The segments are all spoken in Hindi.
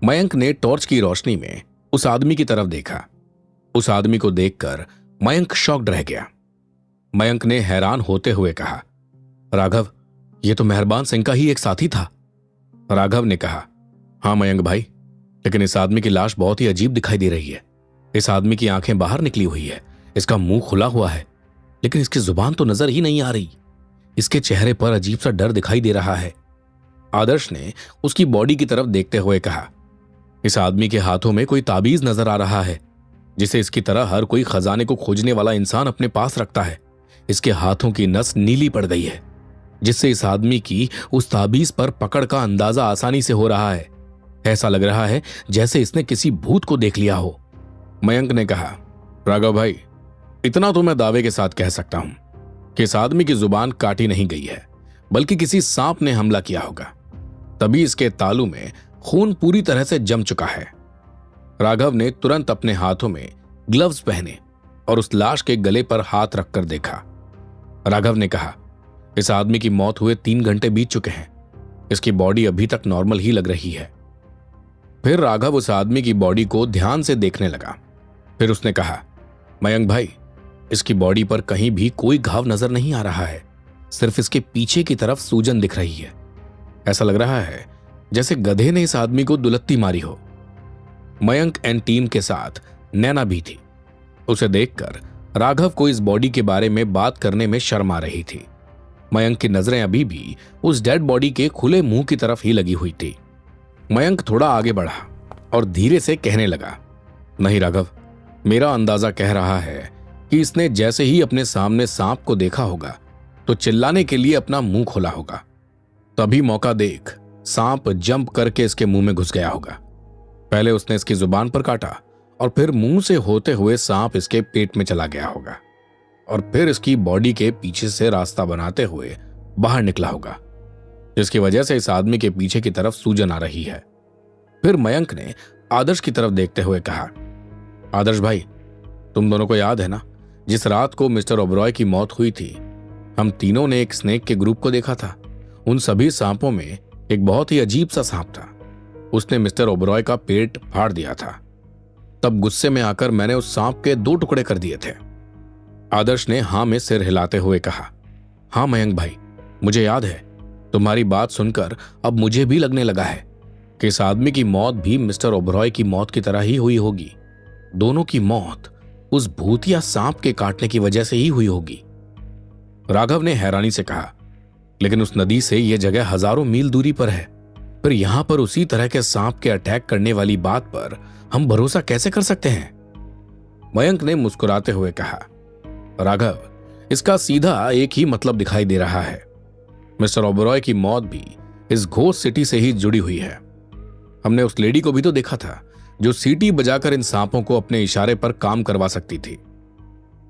मयंक ने टॉर्च की रोशनी में उस आदमी की तरफ देखा। उस आदमी को देखकर मयंक शॉक्ड रह गया। मयंक ने हैरान होते हुए कहा, राघव, ये तो मेहरबान सिंह का ही एक साथी था। राघव ने कहा, हाँ मयंक भाई, लेकिन इस आदमी की लाश बहुत ही अजीब दिखाई दे रही है। इस आदमी की आंखें बाहर निकली हुई है, इसका मुंह खुला हुआ है, लेकिन इसकी जुबान तो नजर ही नहीं आ रही। इसके चेहरे पर अजीब सा डर दिखाई दे रहा है। आदर्श ने उसकी बॉडी की तरफ देखते हुए कहा, इस आदमी के हाथों में कोई ताबीज नजर आ रहा है, जिसे इसकी तरह हर कोई खजाने को खोजने वाला इंसान अपने पास रखता है। इसके हाथों की नस नीली पड़ गई है, जिससे इस आदमी की उस ताबीज पर पकड़ का अंदाजा आसानी से हो रहा है। ऐसा लग रहा है जैसे इसने किसी भूत को देख लिया हो। मयंक ने कहा, राघव भाई, इतना तो मैं दावे के साथ कह सकता हूं कि इस आदमी की जुबान काटी नहीं गई है, बल्कि किसी सांप ने हमला किया होगा, तभी इसके तालू में खून पूरी तरह से जम चुका है। राघव ने तुरंत अपने हाथों में ग्लव्स पहने और उस लाश के गले पर हाथ रखकर देखा। राघव ने कहा, इस आदमी की मौत हुए 3 घंटे बीत चुके हैं, इसकी बॉडी अभी तक नॉर्मल ही लग रही है। फिर राघव उस आदमी की बॉडी को ध्यान से देखने लगा। फिर उसने कहा, मयंक भाई, इसकी बॉडी पर कहीं भी कोई घाव नजर नहीं आ रहा है, सिर्फ इसके पीछे की तरफ सूजन दिख रही है। ऐसा लग रहा है जैसे गधे ने इस आदमी को दुलत्ती मारी हो। मयंक एंड टीम के साथ नैना भी थी। उसे देखकर राघव को इस बॉडी के बारे में बात करने में शर्म आ रही थी। मयंक की नजरें अभी भी उस डेड बॉडी के खुले मुंह की तरफ ही लगी हुई थी। मयंक थोड़ा आगे बढ़ा और धीरे से कहने लगा, नहीं राघव, मेरा अंदाजा कह रहा है कि इसने जैसे ही अपने सामने सांप को देखा होगा तो चिल्लाने के लिए अपना मुंह खोला होगा। तभी मौका देख सांप जंप करके इसके मुंह में घुस गया होगा। पहले उसने इसकी जुबान पर काटा और फिर मुंह से होते हुए सांप इसके पेट में चला गया होगा और फिर इसकी बॉडी के पीछे से रास्ता बनाते हुए बाहर निकला होगा, जिसकी वजह से इस आदमी के पीछे की तरफ सूजन आ रही है। फिर मयंक ने आदर्श की तरफ देखते हुए कहा, आदर्श भाई, तुम दोनों को याद है ना, जिस रात को मिस्टर ओबरॉय की मौत हुई थी, हम तीनों ने एक स्नेक के ग्रुप को देखा था। उन सभी सांपों में एक बहुत ही अजीब सा सांप था। उसने मिस्टर ओबरॉय का पेट फाड़ दिया था। तब गुस्से में आकर मैंने उस सांप के 2 टुकड़े कर दिए थे। आदर्श ने हां में सिर हिलाते हुए कहा, हां मयंक भाई, मुझे याद है। तुम्हारी बात सुनकर अब मुझे भी लगने लगा है कि इस आदमी की मौत भी मिस्टर ओबरॉय की मौत की तरह ही हुई होगी। दोनों की मौत उस भूतिया सांप के काटने की वजह से ही हुई होगी। राघव ने हैरानी से कहा, लेकिन उस नदी से यह जगह हजारों मील दूरी पर है, फिर यहां पर उसी तरह के सांप के अटैक करने वाली बात पर हम भरोसा कैसे कर सकते हैं? मयंक ने मुस्कुराते हुए कहा, राघव, इसका सीधा एक ही मतलब दिखाई दे रहा है। मिस्टर ओबरॉय की मौत भी इस घोस्ट सिटी से ही जुड़ी हुई है। हमने उस लेडी को भी तो देखा था जो सीटी बजाकर इन सांपों को अपने इशारे पर काम करवा सकती थी।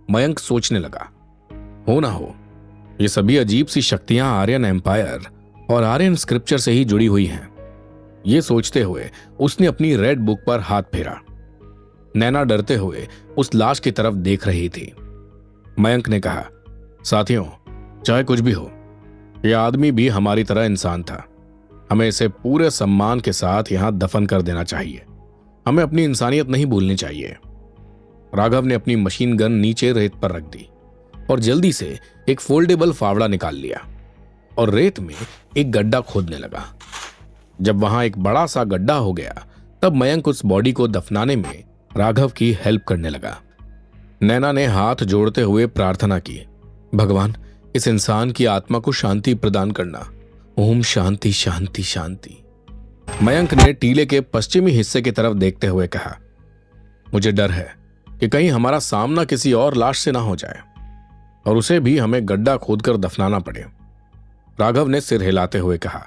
मयंक सोचने लगा, हो ना हो, ये सभी अजीब सी शक्तियां आर्यन एम्पायर और आर्यन स्क्रिप्चर से ही जुड़ी हुई हैं। ये सोचते हुए उसने अपनी रेड बुक पर हाथ फेरा। नैना डरते हुए उस लाश की तरफ देख रही थी। मयंक ने कहा, साथियों, चाहे कुछ भी हो, यह आदमी भी हमारी तरह इंसान था। हमें इसे पूरे सम्मान के साथ यहां दफन कर देना चाहिए। हमें अपनी इंसानियत नहीं भूलनी चाहिए। राघव ने अपनी मशीन गन नीचे रेत पर रख दी और जल्दी से एक फोल्डेबल फावड़ा निकाल लिया और रेत में एक गड्ढा खोदने लगा। जब वहां एक बड़ा सा गड्ढा हो गया, तब मयंक उस बॉडी को दफनाने में राघव की हेल्प करने लगा। नैना ने हाथ जोड़ते हुए प्रार्थना की, भगवान, इस इंसान की आत्मा को शांति प्रदान करना। ओम शांति शांति शांति। मयंक ने टीले के पश्चिमी हिस्से की तरफ देखते हुए कहा, मुझे डर है कि कहीं हमारा सामना किसी और लाश से ना हो जाए और उसे भी हमें गड्ढा खोदकर दफनाना पड़े। राघव ने सिर हिलाते हुए कहा,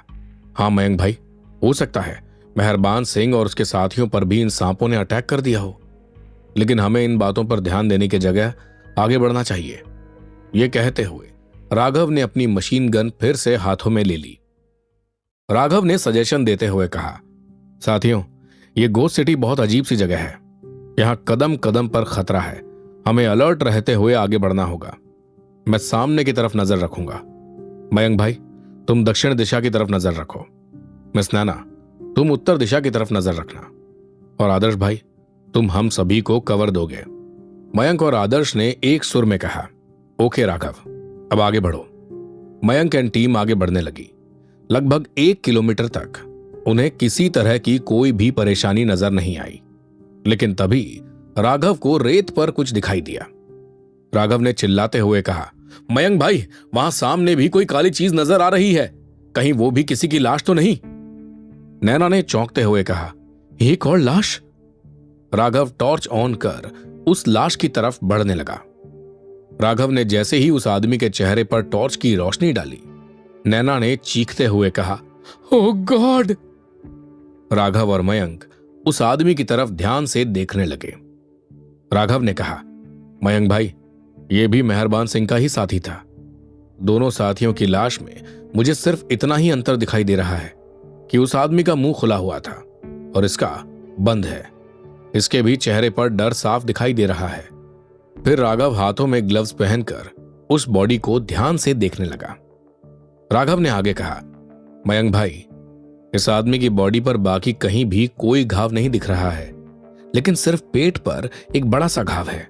हां मयंक भाई, हो सकता है मेहरबान सिंह और उसके साथियों पर भी इन सांपों ने अटैक कर दिया हो, लेकिन हमें इन बातों पर ध्यान देने की जगह आगे बढ़ना चाहिए। यह कहते हुए राघव ने अपनी मशीन गन फिर से हाथों में ले ली। राघव ने सजेशन देते हुए कहा, साथियों, यह घोस्ट सिटी बहुत अजीब सी जगह है। यहां कदम कदम पर खतरा है। हमें अलर्ट रहते हुए आगे बढ़ना होगा। मैं सामने की तरफ नजर रखूंगा। मयंक भाई, तुम दक्षिण दिशा की तरफ नजर रखो। मिस नैना, तुम उत्तर दिशा की तरफ नजर रखना, और आदर्श भाई तुम हम सभी को कवर दोगे। मयंक और आदर्श ने एक सुर में कहा, ओके राघव, अब आगे बढ़ो। मयंक एंड टीम आगे बढ़ने लगी। लगभग 1 किलोमीटर तक उन्हें किसी तरह की कोई भी परेशानी नजर नहीं आई, लेकिन तभी राघव को रेत पर कुछ दिखाई दिया। राघव ने चिल्लाते हुए कहा, मयंक भाई, वहां सामने भी कोई काली चीज नजर आ रही है, कहीं वो भी किसी की लाश तो नहीं? नैना ने चौंकते हुए कहा, एक और लाश? राघव टॉर्च ऑन कर उस लाश की तरफ बढ़ने लगा। राघव ने जैसे ही उस आदमी के चेहरे पर टॉर्च की रोशनी डाली, नैना ने चीखते हुए कहा, ओह गॉड! राघव और मयंक उस आदमी की तरफ ध्यान से देखने लगे। राघव ने कहा, मयंक भाई, यह भी मेहरबान सिंह का ही साथी था। दोनों साथियों की लाश में मुझे सिर्फ इतना ही अंतर दिखाई दे रहा है कि उस आदमी का मुंह खुला हुआ था और इसका बंद है। इसके भी चेहरे पर डर साफ दिखाई दे रहा है। फिर राघव हाथों में ग्लव्स पहनकर उस बॉडी को ध्यान से देखने लगा। राघव ने आगे कहा, मयंक भाई, इस आदमी की बॉडी पर बाकी कहीं भी कोई घाव नहीं दिख रहा है, लेकिन सिर्फ पेट पर एक बड़ा सा घाव है।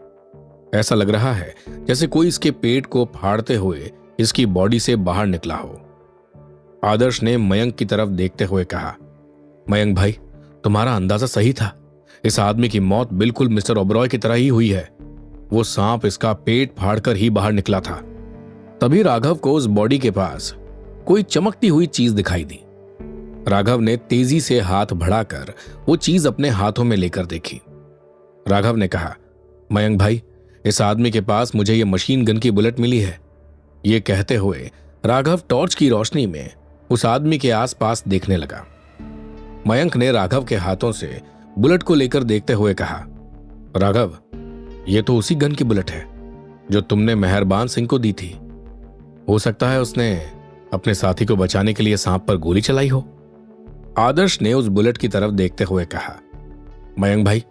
ऐसा लग रहा है जैसे कोई इसके पेट को फाड़ते हुए इसकी बॉडी से बाहर निकला हो। आदर्श ने मयंक की तरफ देखते हुए कहा, मयंक भाई, तुम्हारा अंदाजा सही था। इस आदमी की मौत बिल्कुल मिस्टर ओबरॉय की तरह ही हुई है। वो सांप इसका पेट फाड़कर ही बाहर निकला था। तभी राघव को उस बॉडी के पास कोई चमकती हुई चीज दिखाई दी। राघव ने तेजी से हाथ बढ़ाकर वो चीज अपने हाथों में लेकर देखी। राघव ने कहा, मयंक भाई, इस आदमी के पास मुझे ये मशीन गन की बुलेट मिली है। ये कहते हुए राघव टॉर्च की रोशनी में उस आदमी के आसपास देखने लगा। मयंक ने राघव के हाथों से बुलेट को लेकर देखते हुए कहा, राघव, ये तो उसी गन की बुलेट है जो तुमने मेहरबान सिंह को दी थी। हो सकता है उसने अपने साथी को बचाने के लिए सांप पर गोली चलाई हो। आदर्श ने उस बुलेट की तरफ देखते हुए कहा, मयंक भाई,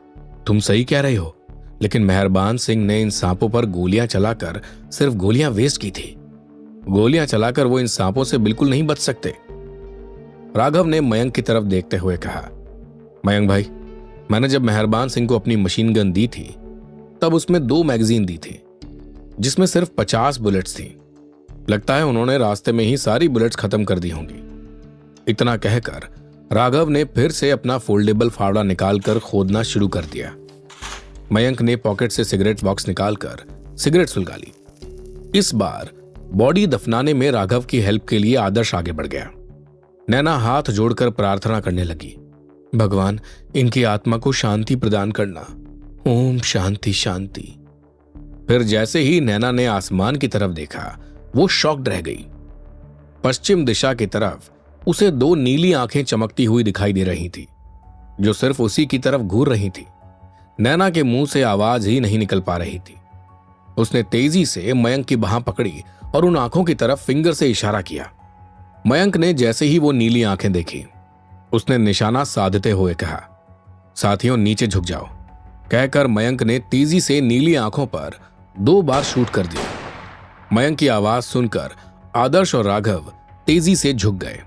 तुम सही कह रहे हो, लेकिन मेहरबान सिंह ने इन सांपों पर गोलियां चलाकर सिर्फ गोलियां वेस्ट की थी। गोलियां चलाकर वो इन सांपों से बिल्कुल नहीं बच सकते। राघव ने मयंक की तरफ देखते हुए कहा, मयंक भाई, मैंने जब मेहरबान सिंह को अपनी मशीन गन दी थी तब उसमें 2 मैगजीन दी थी जिसमें सिर्फ 50 बुलेट्स थी। लगता है उन्होंने रास्ते में ही सारी बुलेट्स खत्म कर दी होंगी। इतना कहकर राघव ने फिर से अपना फोल्डेबल फावड़ा निकालकर खोदना शुरू कर दिया। मयंक ने पॉकेट से सिगरेट बॉक्स निकालकर सिगरेट सुलगा ली। इस बार बॉडी दफनाने में राघव की हेल्प के लिए आदर्श आगे बढ़ गया। नैना हाथ जोड़कर प्रार्थना करने लगी, भगवान, इनकी आत्मा को शांति प्रदान करना। ओम शांति शांति। फिर जैसे ही नैना ने आसमान की तरफ देखा, वो शॉक्ड रह गई। पश्चिम दिशा की तरफ उसे 2 नीली आंखें चमकती हुई दिखाई दे रही थी, जो सिर्फ उसी की तरफ घूर रही थी। नैना के मुंह से आवाज ही नहीं निकल पा रही थी। उसने तेजी से मयंक की बाह पकड़ी और उन आंखों की तरफ फिंगर से इशारा किया। मयंक ने जैसे ही वो नीली आंखें देखी, उसने निशाना साधते हुए कहा, साथियों नीचे झुक जाओ। कहकर मयंक ने तेजी से नीली आंखों पर 2 बार शूट कर दिया। मयंक की आवाज सुनकर आदर्श और राघव तेजी से झुक गए।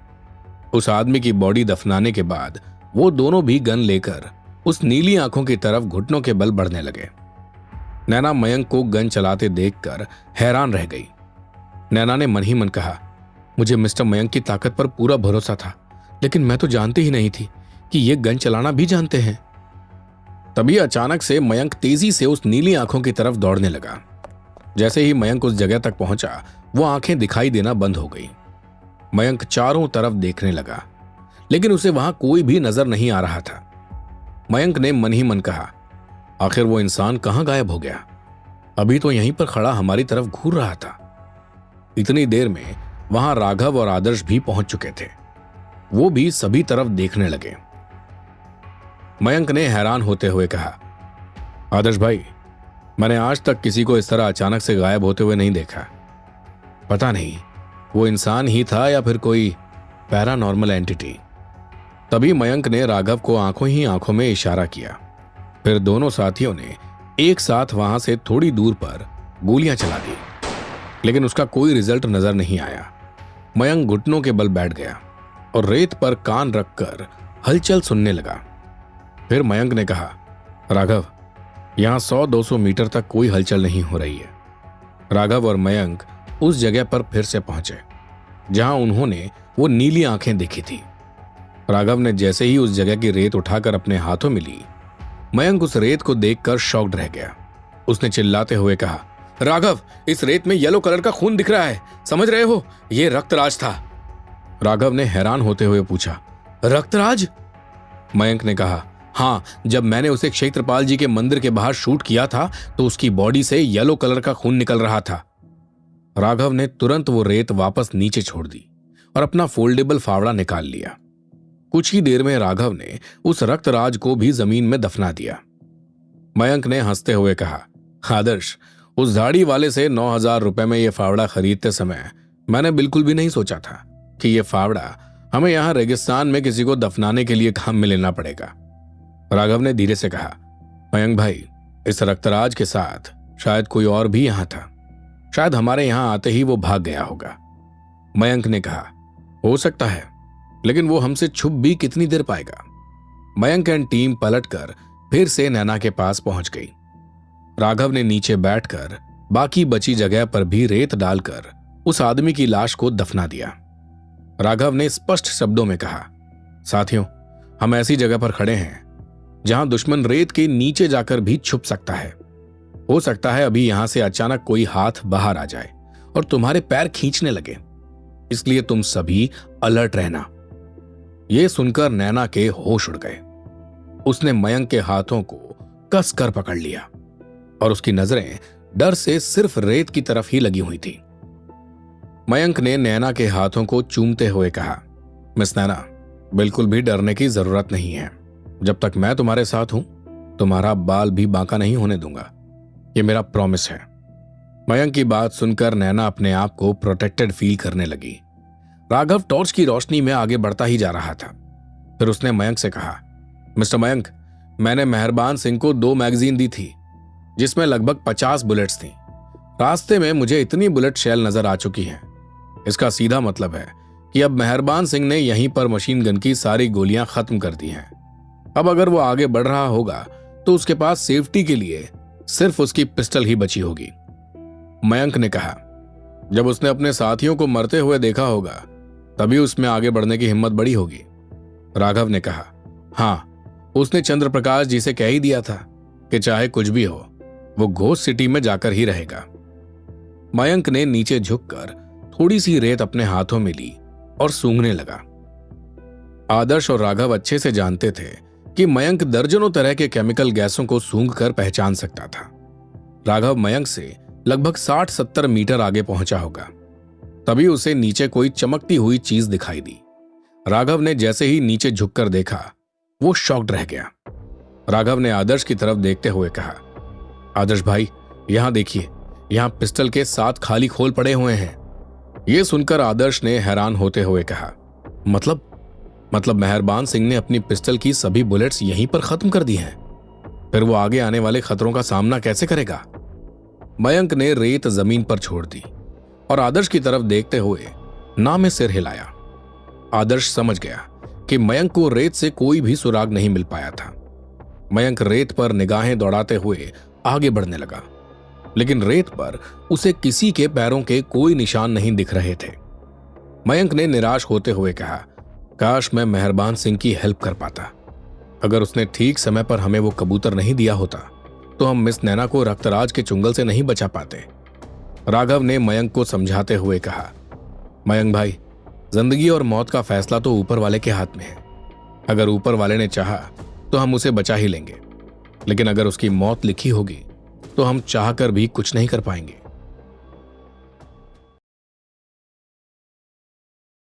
उस आदमी की बॉडी दफनाने के बाद वो दोनों भी गन लेकर उस नीली आंखों की तरफ घुटनों के बल बढ़ने लगे। नैना मयंक को गन चलाते देखकर हैरान रह गई। नैना ने मन ही मन कहा, मुझे मिस्टर मयंक की ताकत पर पूरा भरोसा था, लेकिन मैं तो जानती ही नहीं थी कि ये गन चलाना भी जानते हैं। तभी अचानक से मयंक तेजी से उस नीली आंखों की तरफ दौड़ने लगा। जैसे ही मयंक उस जगह तक पहुंचा, वो आंखें दिखाई देना बंद हो गई। मयंक चारों तरफ देखने लगा, लेकिन उसे वहां कोई भी नजर नहीं आ रहा था। मयंक ने मन ही मन कहा, आखिर वो इंसान कहां गायब हो गया? अभी तो यहीं पर खड़ा हमारी तरफ घूर रहा था। इतनी देर में वहां राघव और आदर्श भी पहुंच चुके थे। वो भी सभी तरफ देखने लगे। मयंक ने हैरान होते हुए कहा, आदर्श भाई, मैंने आज तक किसी को इस तरह अचानक से गायब होते हुए नहीं देखा। पता नहीं वो इंसान ही था या फिर कोई पैरानॉर्मल एंटिटी। तभी मयंक ने राघव को आंखों ही आंखों में इशारा किया। फिर दोनों साथियों ने एक साथ वहां से थोड़ी दूर पर गोलियां चला दी, लेकिन उसका कोई रिजल्ट नजर नहीं आया। मयंक घुटनों के बल बैठ गया और रेत पर कान रखकर हलचल सुनने लगा। फिर मयंक ने कहा, राघव, यहां 100-200 मीटर तक कोई हलचल नहीं हो रही है। राघव और मयंक उस जगह पर फिर से पहुंचे जहां उन्होंने वो नीली आंखें देखी थी। राघव ने जैसे ही उस जगह की रेत उठाकर अपने हाथों में ली, मयंक उस रेत को देखकर शॉक्ड रह गया। उसने चिल्लाते हुए कहा, राघव, इस रेत में येलो कलर का खून दिख रहा है, समझ रहे हो, ये रक्तराज था। राघव ने हैरान होते हुए पूछा, रक्तराज? मयंक ने कहा, हाँ, जब मैंने उसे क्षेत्रपाल जी के मंदिर के बाहर शूट किया था तो उसकी बॉडी से येलो कलर का खून निकल रहा था। राघव ने तुरंत वो रेत वापस नीचे छोड़ दी और अपना फोल्डेबल फावड़ा निकाल लिया। कुछ ही देर में राघव ने उस रक्तराज को भी जमीन में दफना दिया। मयंक ने हंसते हुए कहा, आदर्श, उस दाढ़ी वाले से 9,000 रुपए में यह फावड़ा खरीदते समय मैंने बिल्कुल भी नहीं सोचा था कि यह फावड़ा हमें यहां रेगिस्तान में किसी को दफनाने के लिए काम में लेना पड़ेगा। राघव ने धीरे से कहा, मयंक भाई, इस रक्तराज के साथ शायद कोई और भी यहां था। शायद हमारे यहां आते ही वो भाग गया होगा। मयंक ने कहा, हो सकता है, लेकिन वो हमसे छुप भी कितनी देर पाएगा। मयंक एंड टीम पलटकर फिर से नैना के पास पहुंच गई। राघव ने नीचे बैठकर बाकी बची जगह पर भी रेत डालकर उस आदमी की लाश को दफना दिया। राघव ने स्पष्ट शब्दों में कहा, साथियों, हम ऐसी जगह पर खड़े हैं जहां दुश्मन रेत के नीचे जाकर भी छुप सकता है। हो सकता है अभी यहां से अचानक कोई हाथ बाहर आ जाए और तुम्हारे पैर खींचने लगे, इसलिए तुम सभी अलर्ट रहना। यह सुनकर नैना के होश उड़ गए। उसने मयंक के हाथों को कस कर पकड़ लिया और उसकी नजरें डर से सिर्फ रेत की तरफ ही लगी हुई थी। मयंक ने नैना के हाथों को चूमते हुए कहा, मिस नैना, बिल्कुल भी डरने की जरूरत नहीं है। जब तक मैं तुम्हारे साथ हूं, तुम्हारा बाल भी बांका नहीं होने दूंगा। ये मेरा प्रॉमिस है। मयंक की बात सुनकर नैना अपने आप को प्रोटेक्टेड फील करने लगी। राघव टॉर्च की रोशनी में आगे बढ़ता ही जा रहा था। फिर उसने मयंक से कहा, मिस्टर मयंक, मैंने मेहरबान सिंह को 2 मैगजीन दी थी जिसमें लगभग 50 बुलेट्स थी। रास्ते में मुझे इतनी बुलेट शेल नजर आ चुकी हैं। इसका सीधा मतलब है कि अब मेहरबान सिंह ने यहीं पर मशीन गन की सारी गोलियां खत्म कर दी हैं। अब अगर वो आगे बढ़ रहा होगा तो उसके पास सेफ्टी के लिए सिर्फ उसकी पिस्टल ही बची होगी। मयंक ने कहा, जब उसने अपने साथियों को मरते हुए देखा होगा तभी उसमें आगे बढ़ने की हिम्मत बड़ी होगी। राघव ने कहा, हाँ, उसने चंद्रप्रकाश जी से कह ही दिया था कि चाहे कुछ भी हो, वो घोस्ट सिटी में जाकर ही रहेगा। मयंक ने नीचे झुककर थोड़ी सी रेत अपने हाथों में ली और सूंघने लगा। आदर्श और राघव अच्छे से जानते थे कि मयंक दर्जनों तरह के केमिकल गैसों को सूंघकर पहचान सकता था। राघव मयंक से लगभग 60-70 मीटर आगे पहुंचा होगा। तभी उसे नीचे कोई चमकती हुई चीज दिखाई दी। राघव ने जैसे ही नीचे झुककर देखा, वो शॉक्ड रह गया। राघव ने आदर्श की तरफ देखते हुए कहा, आदर्श भाई, यहां देखिए, यहां पिस्टल के 7 खाली खोल पड़े हुए हैं। यह सुनकर आदर्श ने हैरान होते हुए कहा, मतलब मेहरबान सिंह ने अपनी पिस्टल की सभी बुलेट्स यहीं पर खत्म कर दी हैं। फिर वो आगे आने वाले खतरों का सामना कैसे करेगा? मयंक ने रेत जमीन पर छोड़ दी और आदर्श की तरफ देखते हुए ना में सिर हिलाया। आदर्श समझ गया कि मयंक को रेत से कोई भी सुराग नहीं मिल पाया था। मयंक रेत पर निगाहें दौड़ाते हुए आगे बढ़ने लगा, लेकिन रेत पर उसे किसी के पैरों के कोई निशान नहीं दिख रहे थे। मयंक ने निराश होते हुए कहा, काश मैं मेहरबान सिंह की हेल्प कर पाता। अगर उसने ठीक समय पर हमें वो कबूतर नहीं दिया होता तो हम मिस नैना को रक्तराज के चुंगल से नहीं बचा पाते। राघव ने मयंक को समझाते हुए कहा, मयंक भाई, जिंदगी और मौत का फैसला तो ऊपर वाले के हाथ में है। अगर ऊपर वाले ने चाहा तो हम उसे बचा ही लेंगे, लेकिन अगर उसकी मौत लिखी होगी तो हम चाहकर भी कुछ नहीं कर पाएंगे।